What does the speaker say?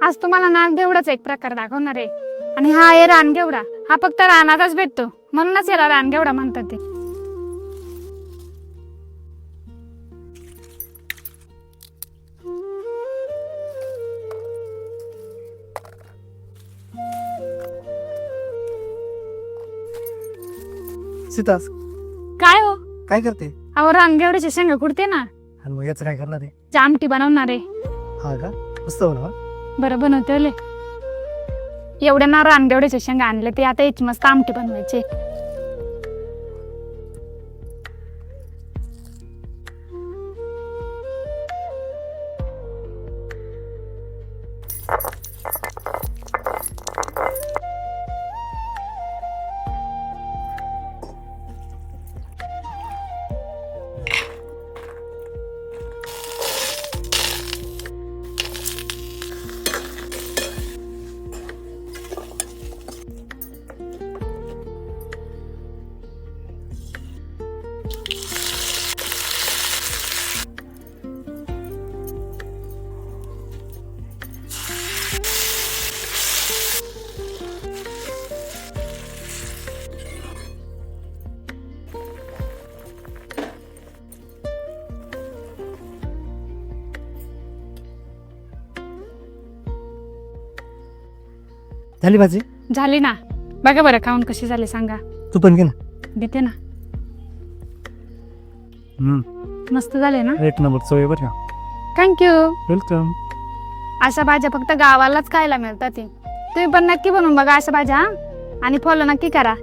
आज तुम्हाला रानगेवडाचा एक प्रकार दाखवणार आहे आणि हा आहे रानगेवडा. हा फक्त रानातच भेटतो म्हणूनच याला रानगेवडा म्हणतात ते. सीता काय हो? काय करते? अहो रानगेवड्याचे शेंगा कुडते ना, आणि मग याचं काय करणार आहे? आमटी बनवणार आहे. हा का? मस्त बनवा. बरं बनवते ओले. एवढ्या ना रानगेवड्याचे शेंगा आणले ते आता याची मस्त आमटी बनवायची. झाली भाजी? झाली ना. बघा बरं खाऊन कशी झाली सांगा. तू पण घे ना. देते ना. मस्त झाले ना. एक नंबर चव आहे बरं का. थँक्यू. वेलकम. अशा भाज्या फक्त गावालाच खायला मिळतात. तुम्ही पण नक्की बनवून बघा अशा भाज्या आणि फॉलो नक्की करा.